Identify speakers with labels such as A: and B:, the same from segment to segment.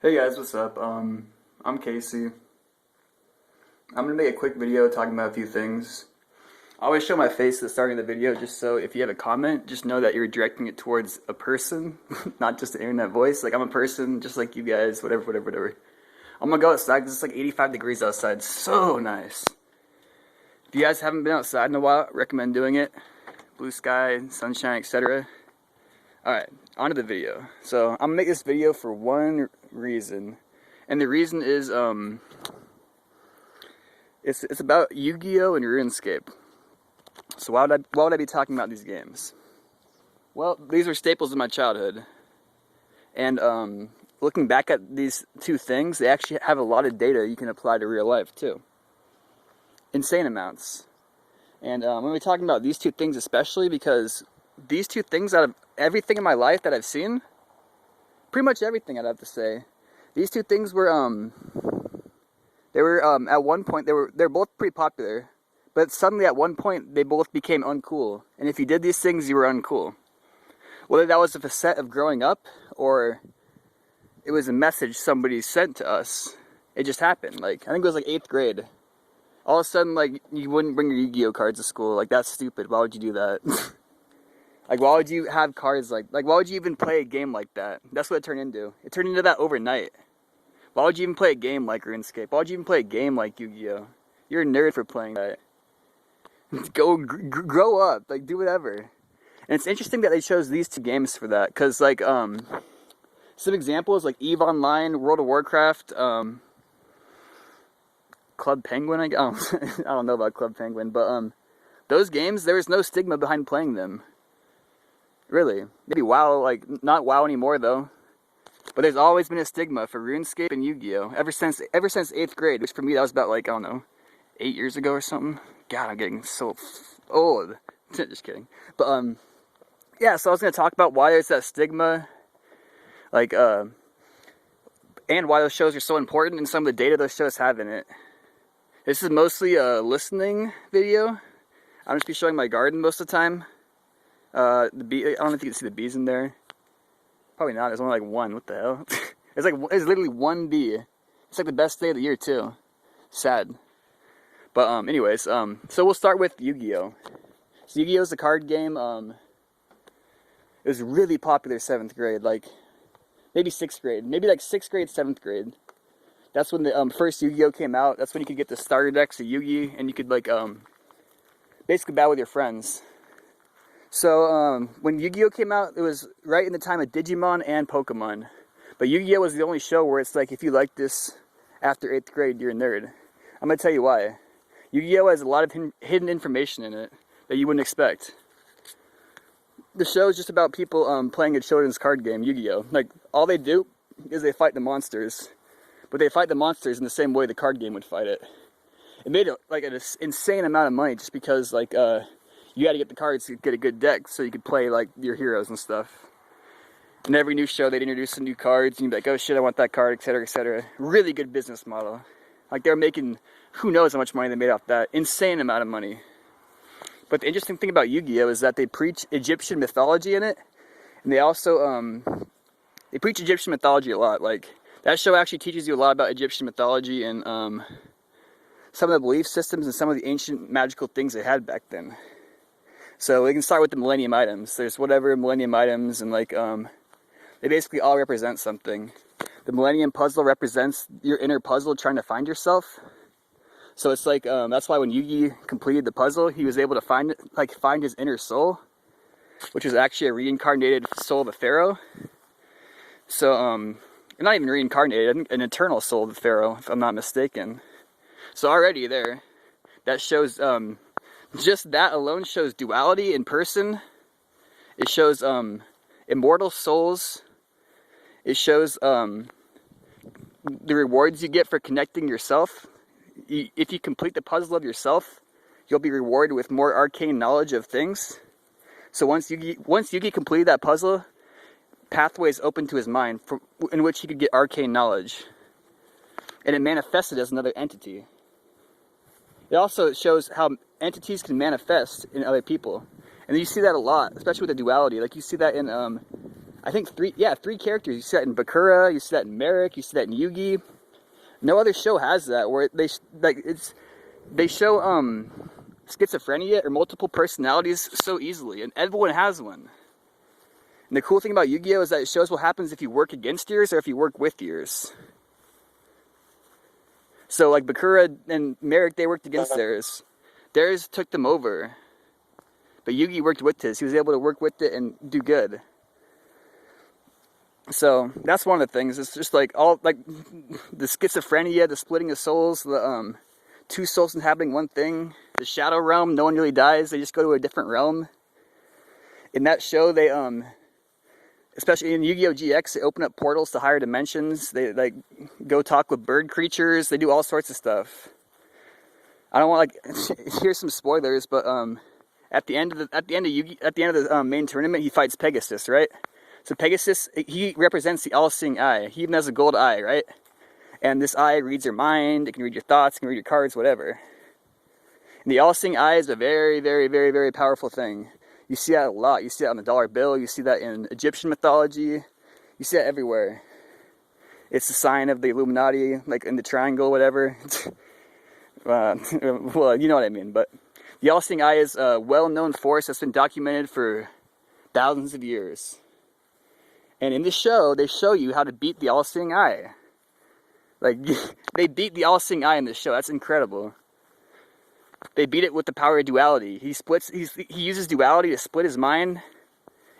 A: Hey guys, what's up? I'm Casey. I'm gonna make a quick video talking about a few things. I always show my face at the starting of the video just so if you have a comment, just know that you're directing it towards a person, not just an internet voice. Like I'm a person, just like you guys, whatever. I'm gonna go outside because it's like 85 degrees outside. So nice. If you guys haven't been outside in a while, I recommend doing it. Blue sky, sunshine, etc. Alright, on to the video. So I'm gonna make this video for one reason. And the reason is it's about Yu-Gi-Oh and Runescape. So why would I be talking about these games? Well, these were staples of my childhood. And looking back at these two things, they actually have a lot of data you can apply to real life too. Insane amounts. And I'm going to be talking about these two things especially because these two things, out of everything in my life that I've seen, pretty much everything I'd have to say, these two things were at one point they're both pretty popular, but suddenly at one point they both became uncool. And if you did these things, you were uncool. Whether that was a facet of growing up or it was a message somebody sent to us, it just happened. Like I think it was like 8th grade. All of a sudden, like you wouldn't bring your Yu-Gi-Oh cards to school. Like that's stupid. Why would you do that? Like why would you have cards like why would you even play a game like that? That's what it turned into. It turned into that overnight. Why would you even play a game like RuneScape? Why would you even play a game like Yu-Gi-Oh? You're a nerd for playing that. Grow up, like do whatever. And it's interesting that they chose these two games for that, cause like some examples like EVE Online, World of Warcraft, Club Penguin. I don't know about Club Penguin, but those games there was no stigma behind playing them. Really, maybe WoW, like not WoW anymore though. But there's always been a stigma for RuneScape and Yu-Gi-Oh ever since 8th grade, which for me that was about like I don't know, 8 years ago or something. God, I'm getting so old. Just kidding. But yeah. So I was gonna talk about why there's that stigma, like and why those shows are so important and some of the data those shows have in it. This is mostly a listening video. I'm just be showing my garden most of the time. The bee. I don't know if you can see the bees in there. Probably not. There's only like one. What the hell? It's literally one bee. It's like the best day of the year too. Sad. But anyways, so we'll start with Yu-Gi-Oh. So Yu-Gi-Oh is a card game. It was really popular 7th grade, like maybe 6th grade, maybe like 6th grade, 7th grade. That's when the first Yu-Gi-Oh came out. That's when you could get the starter decks of Yu-Gi, and you could like basically battle with your friends. So when Yu-Gi-Oh came out, it was right in the time of Digimon and Pokemon. But Yu-Gi-Oh was the only show where it's like, if you like this after 8th grade, you're a nerd. I'm going to tell you why. Yu-Gi-Oh has a lot of hidden information in it that you wouldn't expect. The show is just about people playing a children's card game, Yu-Gi-Oh. Like, all they do is they fight the monsters. But they fight the monsters in the same way the card game would fight it. It made like an insane amount of money just because, like, you had to get the cards to get a good deck so you could play like your heroes and stuff. And every new show they'd introduce some new cards and you'd be like, oh shit, I want that card, etc, etc. Really good business model. Like they were making, who knows how much money they made off that. Insane amount of money. But the interesting thing about Yu-Gi-Oh is that they preach Egyptian mythology in it. And they also, they preach Egyptian mythology a lot. Like that show actually teaches you a lot about Egyptian mythology and some of the belief systems and some of the ancient magical things they had back then. So we can start with the Millennium items. There's whatever Millennium items, and like they basically all represent something. The Millennium puzzle represents your inner puzzle trying to find yourself. So it's like that's why when Yugi completed the puzzle, he was able to find his inner soul, which was actually a reincarnated soul of a pharaoh. So not even reincarnated, I think an eternal soul of the pharaoh, if I'm not mistaken. So already there, that shows. Just that alone shows duality in person. It shows immortal souls. It shows the rewards you get for connecting yourself. If you complete the puzzle of yourself, you'll be rewarded with more arcane knowledge of things. So once Yugi completed that puzzle, pathways opened to his mind in which he could get arcane knowledge. And it manifested as another entity. It also shows how entities can manifest in other people. And you see that a lot, especially with the duality. Like you see that in, I I think three characters. You see that in Bakura, you see that in Merrick, you see that in Yugi. No other show has that, where they show schizophrenia or multiple personalities so easily, and everyone has one. And the cool thing about Yu-Gi-Oh is that it shows what happens if you work against yours or if you work with yours. So like Bakura and Merrick, they worked against theirs. Theirs took them over. But Yugi worked with his. He was able to work with it and do good. So that's one of the things. It's just like all like the schizophrenia, the splitting of souls, the two souls inhabiting one thing, the shadow realm. No one really dies. They just go to a different realm. In that show, they especially in Yu-Gi-Oh! GX, they open up portals to higher dimensions. They like go talk with bird creatures. They do all sorts of stuff. I don't want like here's some spoilers, but at the end of the main tournament, he fights Pegasus, right? So Pegasus, he represents the all-seeing eye. He even has a gold eye, right? And this eye reads your mind. It can read your thoughts. It can read your cards, whatever. And the all-seeing eye is a very, very, very, very powerful thing. You see that a lot. You see that on the dollar bill. You see that in Egyptian mythology. You see that everywhere. It's the sign of the Illuminati, like in the triangle, whatever. Well, you know what I mean. But the all-seeing eye is a well-known force that's been documented for thousands of years. And in this show, they show you how to beat the all-seeing eye. Like, they beat the all-seeing eye in this show. That's incredible. They beat it with the power of duality. He uses duality to split his mind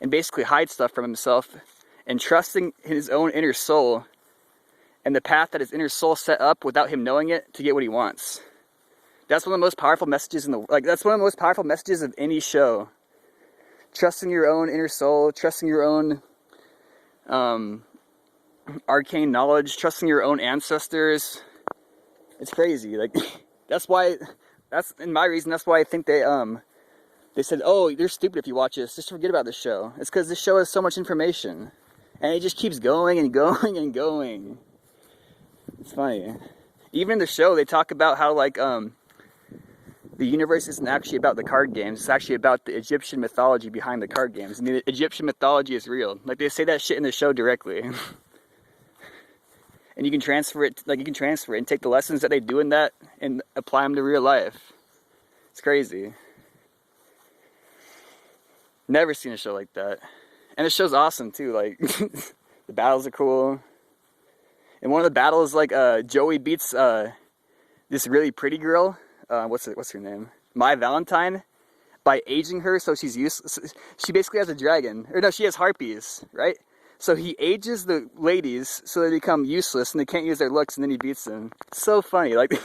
A: and basically hide stuff from himself, and trusting his own inner soul and the path that his inner soul set up without him knowing it to get what he wants. That's one of the most powerful messages that's one of the most powerful messages of any show. Trusting your own inner soul, trusting your own arcane knowledge, trusting your own ancestors. It's crazy. Like that's in my reason. That's why I think they said, "Oh, you're stupid if you watch this. Just forget about this show." It's because this show has so much information, and it just keeps going and going and going. It's funny. Even in the show, they talk about how like the universe isn't actually about the card games. It's actually about the Egyptian mythology behind the card games. And the Egyptian mythology is real. Like, they say that shit in the show directly. And you can transfer it, and take the lessons that they do in that and apply them to real life. It's crazy. Never seen a show like that. And the show's awesome, too. Like, the battles are cool. And one of the battles, like, Joey beats this really pretty girl. What's her name? My Valentine, by aging her so she's useless. She basically has a dragon. Or no, she has harpies, right? So he ages the ladies so they become useless and they can't use their looks, and then he beats them. It's so funny. Like,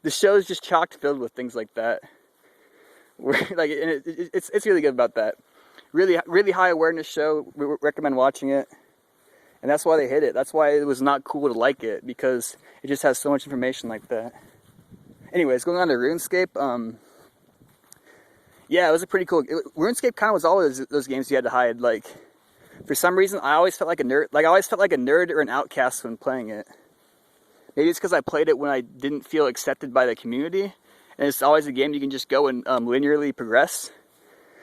A: the show is just chock filled with things like that. Like, and it's really good about that. Really, really high awareness show. We recommend watching it. And that's why they hit it. That's why it was not cool to like it, because it just has so much information like that. Anyways, going on to RuneScape, yeah, it was a pretty cool... RuneScape kind of was always those games you had to hide. Like, for some reason, I always felt like a nerd. Like, I always felt like a nerd or an outcast when playing it. Maybe it's because I played it when I didn't feel accepted by the community. And it's always a game you can just go and linearly progress.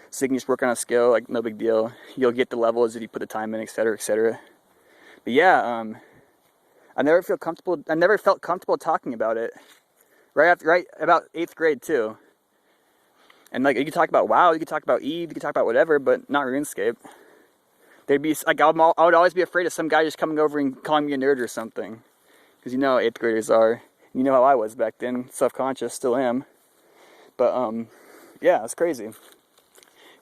A: So you can just work on a skill, like, no big deal. You'll get the levels if you put the time in, etc., etc. But yeah, I never felt comfortable talking about it. Right about 8th grade too. And like, you could talk about WoW, you could talk about Eve, you could talk about whatever, but not RuneScape. There'd be like, I would always be afraid of some guy just coming over and calling me a nerd or something, because you know how 8th graders are. You know how I was back then, self-conscious, still am. But yeah, it's crazy.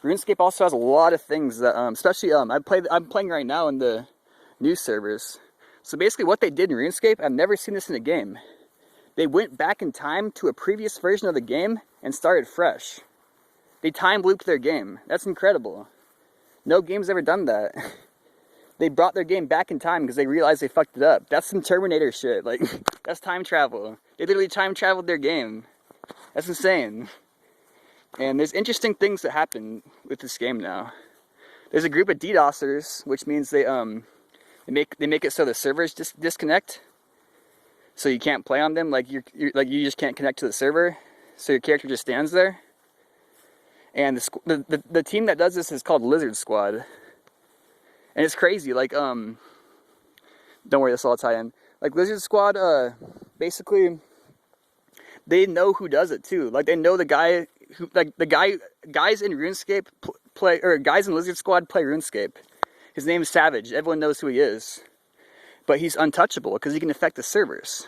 A: RuneScape also has a lot of things that, especially I'm playing right now in the new servers. So basically, what they did in RuneScape, I've never seen this in a game. They went back in time to a previous version of the game and started fresh. They time looped their game. That's incredible. No game's ever done that. They brought their game back in time because they realized they fucked it up. That's some Terminator shit. Like, that's time travel. They literally time traveled their game. That's insane. And there's interesting things that happen with this game now. There's a group of DDoSers, which means they make it so the servers disconnect. So you can't play on them, like you just can't connect to the server. So your character just stands there. And the team that does this is called Lizard Squad. And it's crazy, like, don't worry, this will all tie in. Like, Lizard Squad, basically, they know who does it, too. Like, they know the guy who, like, guys in RuneScape play, or guys in Lizard Squad play RuneScape. His name is Savage. Everyone knows who he is. But he's untouchable, because he can affect the servers.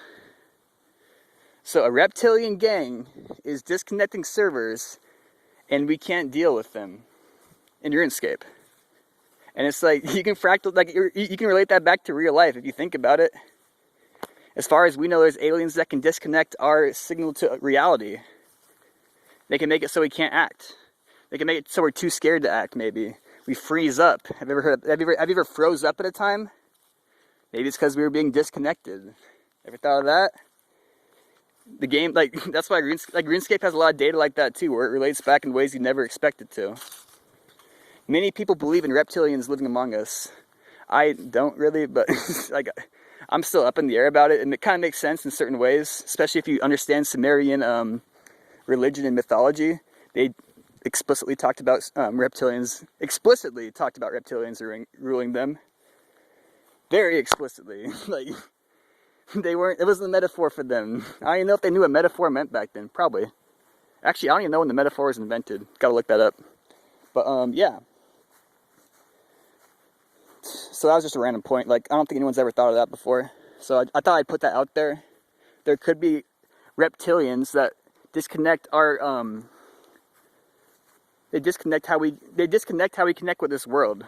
A: So a reptilian gang is disconnecting servers, and we can't deal with them in RuneScape. And it's like, you can fractal, like, you can relate that back to real life if you think about it. As far as we know, there's aliens that can disconnect our signal to reality. They can make it so we can't act. They can make it so we're too scared to act, maybe. We freeze up. Have you ever froze up at a time? Maybe it's because we were being disconnected. Ever thought of that? The game, like, that's why RuneScape has a lot of data like that too, where it relates back in ways you never expected to. Many people believe in reptilians living among us. I don't really, but like, I'm still up in the air about it, and it kind of makes sense in certain ways, especially if you understand Sumerian religion and mythology. They explicitly talked about reptilians ruling them. Very explicitly. Like, it wasn't a metaphor for them. I don't even know if they knew what metaphor meant back then. Probably. Actually, I don't even know when the metaphor was invented. Gotta look that up. But, yeah. So that was just a random point. Like, I don't think anyone's ever thought of that before. So I thought I'd put that out there. There could be reptilians that disconnect our, they disconnect how we connect with this world.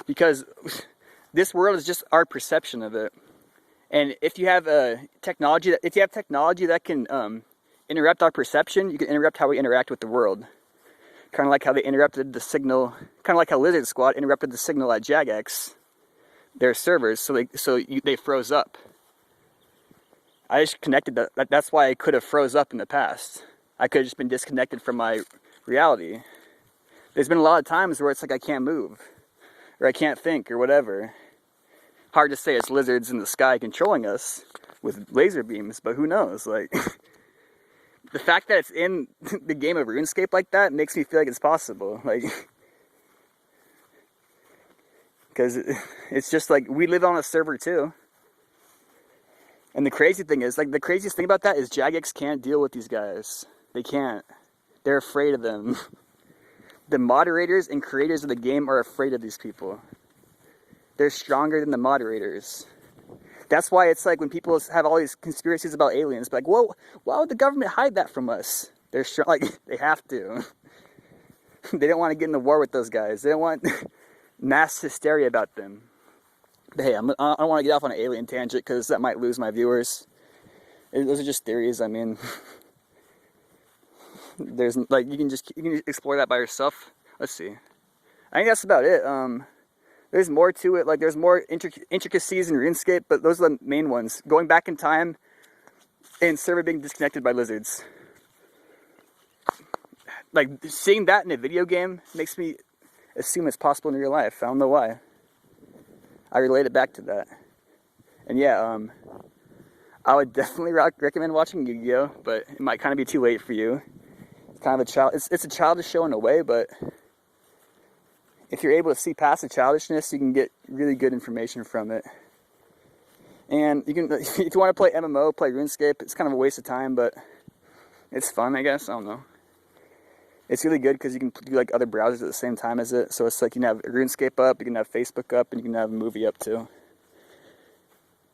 A: Because this world is just our perception of it. And if you have technology that can interrupt our perception, you can interrupt how we interact with the world. Kind of like how they interrupted the signal, kind of like how Lizard Squad interrupted the signal at Jagex, their servers, so they froze up. I just connected that. That's why I could have froze up in the past. I could have just been disconnected from my reality. There's been a lot of times where it's like I can't move, or I can't think, or whatever. Hard to say it's lizards in the sky controlling us with laser beams, but who knows? Like, the fact that it's in the game of RuneScape like that makes me feel like it's possible. Like, because it's just like, we live on a server too. And the crazy thing is, like, the craziest thing about that is Jagex can't deal with these guys. They can't. They're afraid of them. The moderators and creators of the game are afraid of these people. They're stronger than the moderators. That's why it's like when people have all these conspiracies about aliens, like, whoa, why would the government hide that from us? They're strong, like, they have to. They don't want to get in the war with those guys. They don't want mass hysteria about them. But hey, I don't want to get off on an alien tangent because that might lose my viewers. Those are just theories. I mean, there's like, you can explore that by yourself. Let's see. I think that's about it. There's more to it. Like, there's more intricacies in RuneScape, but those are the main ones. Going back in time and server being disconnected by lizards. Like, seeing that in a video game makes me assume it's possible in real life. I don't know why. I relate it back to that. And yeah, I would definitely recommend watching Yu-Gi-Oh, but it might kind of be too late for you. It's kind of it's a childish show in a way, but if you're able to see past the childishness, you can get really good information from it. And you can, if you want to play MMO, play RuneScape. It's kind of a waste of time, but it's fun, I guess. I don't know. It's really good because you can do like other browsers at the same time as it. So it's like you can have RuneScape up, you can have Facebook up, and you can have a movie up too.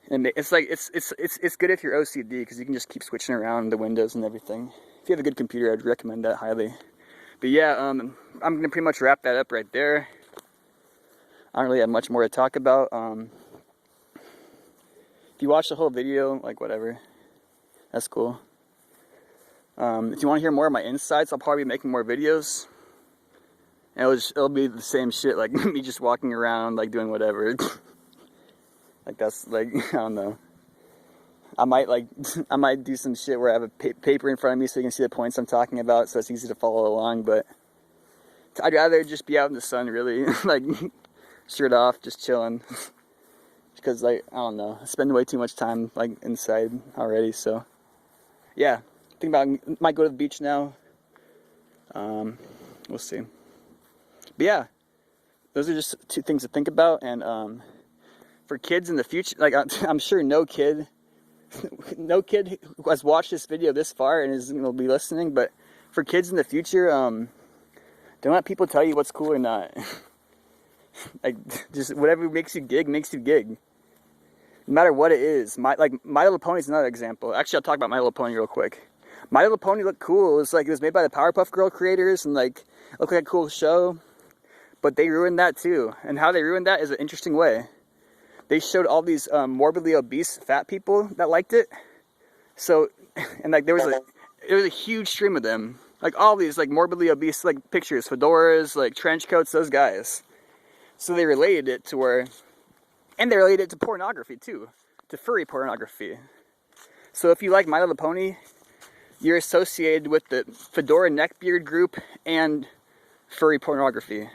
A: And it's like it's good if you're OCD because you can just keep switching around the windows and everything. If you have a good computer, I'd recommend that highly. But yeah, I'm gonna pretty much wrap that up right there. I don't really have much more to talk about. If you watch the whole video, like, whatever, that's cool. If you want to hear more of my insights, I'll probably be making more videos. And it'll be the same shit, like me just walking around, like, doing whatever. Like, that's, like, I don't know. I might do some shit where I have a paper in front of me so you can see the points I'm talking about, so it's easy to follow along, but I'd rather just be out in the sun, really. Like, shirt off, just chilling. Because, like, I don't know, I spend way too much time, like, inside already, so yeah. Think about, might go to the beach now. We'll see. But yeah, those are just two things to think about. And for kids in the future, like I'm sure no kid who has watched this video this far and is will be listening, but for kids in the future, don't let people tell you what's cool or not. Like, just whatever makes you gig makes you gig. No matter what it is. My Little Pony is another example. Actually, I'll talk about My Little Pony real quick. My Little Pony looked cool. It was made by the Powerpuff Girl creators, and like, it looked like a cool show. But they ruined that too. And how they ruined that is an interesting way. They showed all these morbidly obese fat people that liked it. So, and like there was a huge stream of them. Like all these like morbidly obese like pictures, fedoras, like trench coats, those guys. So they related it to where, and they related it to pornography too, to furry pornography. So if you like My Little Pony, you're associated with the fedora neckbeard group and furry pornography.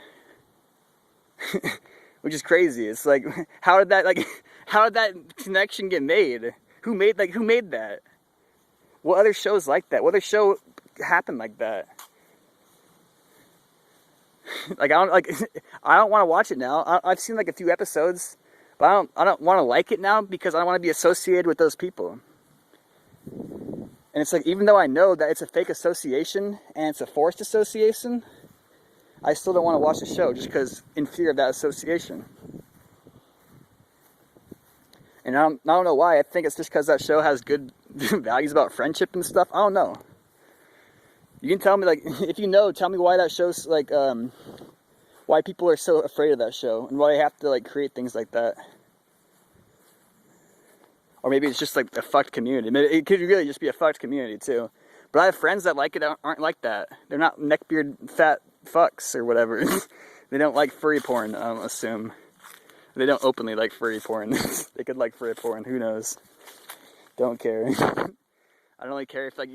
A: Which is crazy. It's like, how did that connection get made? Who made that? What other shows like that? What other show happened like that? Like, I don't want to watch it now. I've seen like a few episodes, but I don't want to like it now because I don't want to be associated with those people. And it's like, even though I know that it's a fake association and it's a forced association, I still don't want to watch the show just because in fear of that association. And I don't know why. I think it's just because that show has good values about friendship and stuff. I don't know. You can tell me, like, if you know, tell me why that show's, like, why people are so afraid of that show and why they have to, like, create things like that. Or maybe it's just, like, a fucked community. Maybe it could really just be a fucked community, too. But I have friends that like it aren't like that. They're not neckbeard fat fucks or whatever. They don't like furry porn, I don't assume. They don't openly like furry porn. They could like furry porn, who knows. Don't care. I don't really care if, like,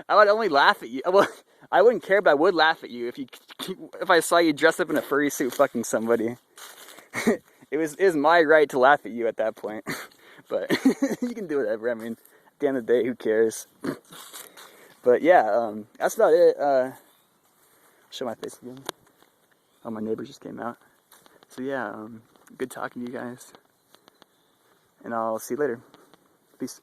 A: I would only laugh at you. Well, I wouldn't care, but I would laugh at you if I saw you dressed up in a furry suit fucking somebody. It was my right to laugh at you at that point. But you can do whatever. I mean, at the end of the day, who cares? But yeah, that's about it. Show my face again. Oh, my neighbor just came out. So yeah, good talking to you guys. And I'll see you later. Peace.